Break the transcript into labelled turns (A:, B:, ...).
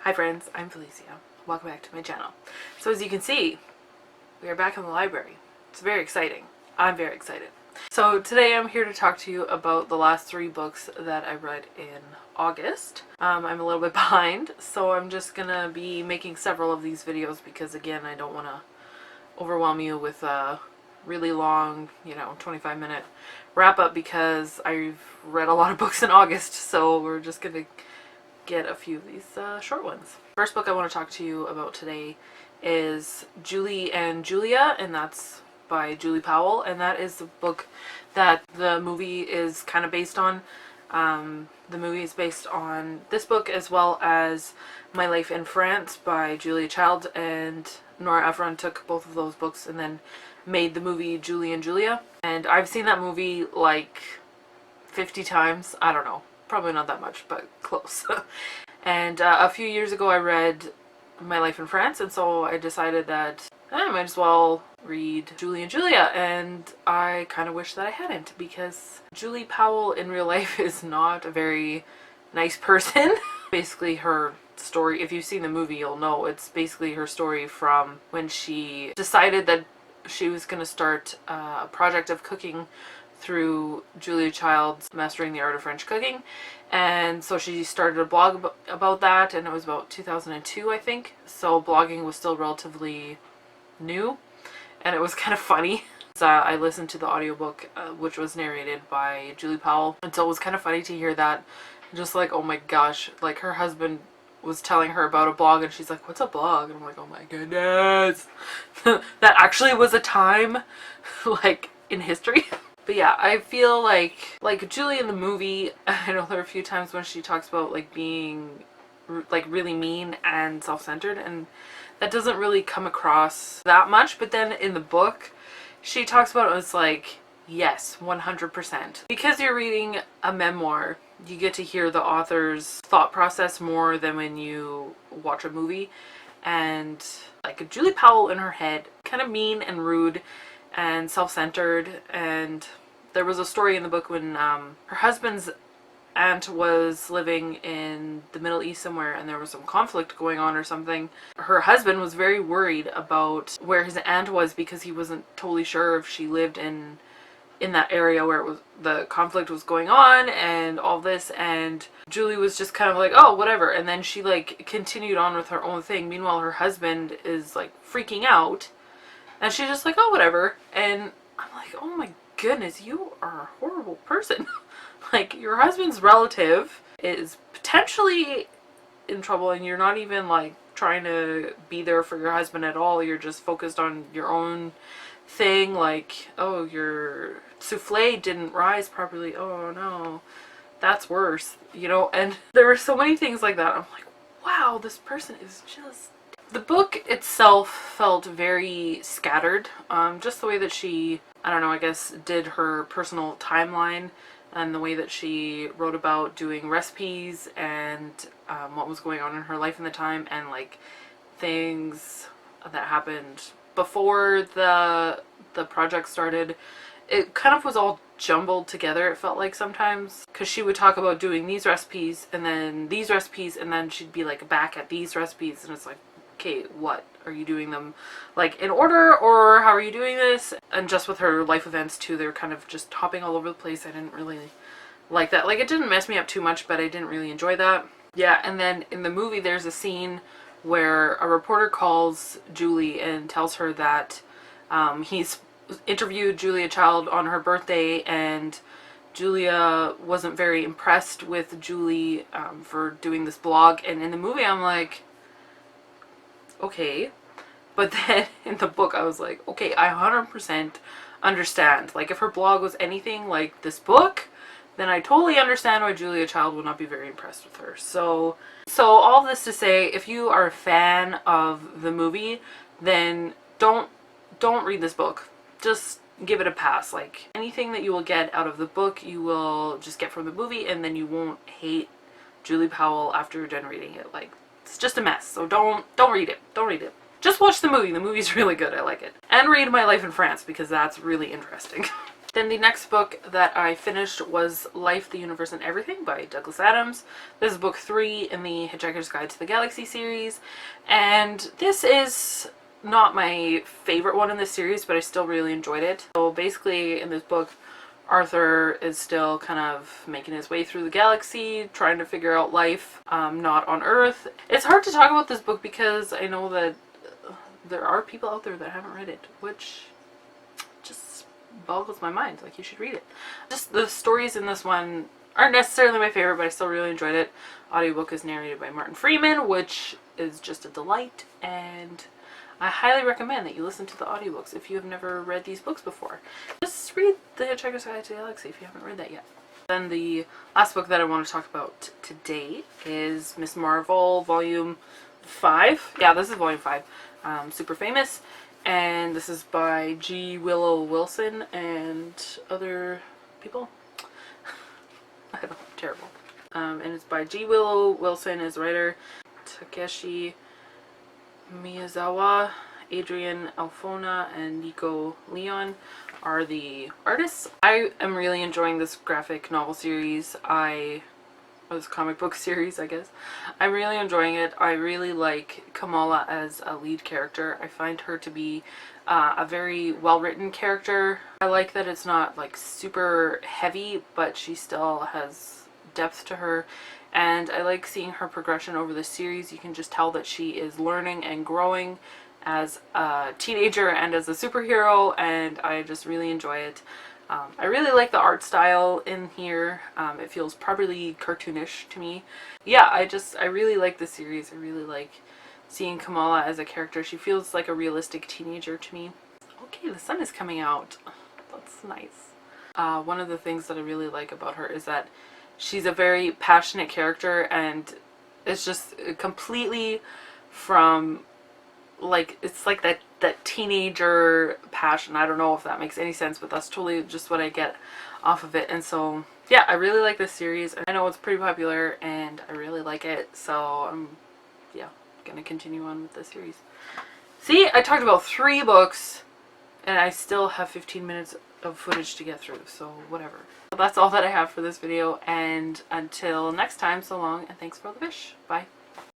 A: Hi friends, I'm Felicia. Welcome back to my channel. So as you can see, we are back in the library. It's very exciting. I'm very excited. So today I'm here to talk to you about the last 3 books that I read in August. I'm a little bit behind, so I'm just gonna be making several of these videos because again, I don't want to overwhelm you with a really long, 25-minute wrap up because I've read a lot of books in August, so we're just gonna get a few of these short ones. First book I want to talk to you about today is Julie and Julia, and that's by Julie Powell, and that is the book that the movie is kind of based on. The movie is based on this book as well as My Life in France by Julia Child, and Nora Ephron took both of those books and then made the movie Julie and Julia. And I've seen that movie like 50 times. I don't know. Probably not that much, but close. And a few years ago I read My Life in France, and so I decided that I might as well read Julie and Julia, and I kind of wish that I hadn't, because Julie Powell in real life is not a very nice person. Basically her story, if you've seen the movie you'll know, it's basically her story from when she decided that she was going to start a project of cooking through Julia Child's Mastering the Art of French Cooking, and so she started a blog about that, and it was about 2002 I think, so blogging was still relatively new, and it was kind of funny. So I listened to the audiobook which was narrated by Julie Powell, and so it was kind of funny to hear that, just like, oh my gosh, like her husband was telling her about a blog and she's like, what's a blog? And I'm like, oh my goodness. That actually was a time like in history. But yeah, I feel like Julie in the movie, I know there are a few times when she talks about like being like really mean and self-centered, and that doesn't really come across that much, but then in the book she talks about it as like, yes, 100%. Because you're reading a memoir, you get to hear the author's thought process more than when you watch a movie. And like Julie Powell in her head, kind of mean and rude and self-centered. And there was a story in the book when her husband's aunt was living in the Middle East somewhere, and there was some conflict going on or something. Her husband was very worried about where his aunt was because he wasn't totally sure if she lived in that area where the conflict was going on and all this, and Julie was just kind of like, oh, whatever, and then she like continued on with her own thing. Meanwhile her husband is like freaking out, and she's just like, oh, whatever. And I'm like, oh my goodness, you are a horrible person. Like, your husband's relative is potentially in trouble, and you're not even like trying to be there for your husband at all. You're just focused on your own thing, like, oh, your souffle didn't rise properly, oh no, that's worse, and there were so many things like that. I'm like, wow, this person is just... The book itself felt very scattered, just the way that she, I don't know, I guess did her personal timeline, and the way that she wrote about doing recipes and what was going on in her life in the time, and like things that happened before the project started. It kind of was all jumbled together, it felt like sometimes, because she would talk about doing these recipes and then these recipes, and then she'd be like back at these recipes, and it's like, okay, what are you doing them like in order, or how are you doing this? And just with her life events too, they're kind of just hopping all over the place. I didn't really like that. Like, it didn't mess me up too much, but I didn't really enjoy that. Yeah, and then in the movie there's a scene where a reporter calls Julie and tells her that he's interviewed Julia Child on her birthday, and Julia wasn't very impressed with Julie for doing this blog. And in the movie I'm like, okay, but then in the book I was like, okay, I 100% understand. Like, if her blog was anything like this book, then I totally understand why Julia Child would not be very impressed with her. So all this to say, if you are a fan of the movie, then don't read this book. Just give it a pass. Like, anything that you will get out of the book, you will just get from the movie, and then you won't hate Julie Powell after you're done reading it. Like, it's just a mess. So don't read it. Don't read it. Just watch the movie. The movie's really good. I like it. And read My Life in France, because that's really interesting. Then the next book that I finished was Life, the Universe, and Everything by Douglas Adams. This is book 3 in the Hitchhiker's Guide to the Galaxy series. And this is not my favorite one in this series, but I still really enjoyed it. So basically in this book, Arthur is still kind of making his way through the galaxy, trying to figure out life, not on Earth. It's hard to talk about this book because I know that there are people out there that haven't read it, which just boggles my mind. Like, you should read it. Just the stories in this one aren't necessarily my favorite, but I still really enjoyed it. Audiobook is narrated by Martin Freeman, which is just a delight, and I highly recommend that you listen to the audiobooks if you have never read these books before. Just read The Hitchhiker's Guide to the Galaxy if you haven't read that yet. Then the last book that I want to talk about today is Miss Marvel Volume 5. Yeah, this is Volume 5. Super famous. And this is by G. Willow Wilson and other people. I don't know, terrible. And it's by G. Willow Wilson as writer, Takeshi Miyazawa, Adrian Alfona, and Nico Leon are the artists. I am really enjoying this graphic novel series. Or this comic book series, I guess. I'm really enjoying it. I really like Kamala as a lead character. I find her to be a very well-written character. I like that it's not like super heavy, but she still has depth to her. And I like seeing her progression over the series. You can just tell that she is learning and growing as a teenager and as a superhero, and I just really enjoy it. I really like the art style in here. It feels properly cartoonish to me. Yeah, I really like the series. I really like seeing Kamala as a character. She feels like a realistic teenager to me. Okay, the sun is coming out. That's nice. One of the things that I really like about her is that she's a very passionate character, and it's just completely from, like, it's like that teenager passion. I don't know if that makes any sense, but that's totally just what I get off of it. And so yeah, I really like this series. I know it's pretty popular and I really like it, so I'm gonna continue on with the series. See, I talked about 3 books and I still have 15 minutes of footage to get through, so whatever. But that's all that I have for this video, and until next time, so long and thanks for all the fish. Bye.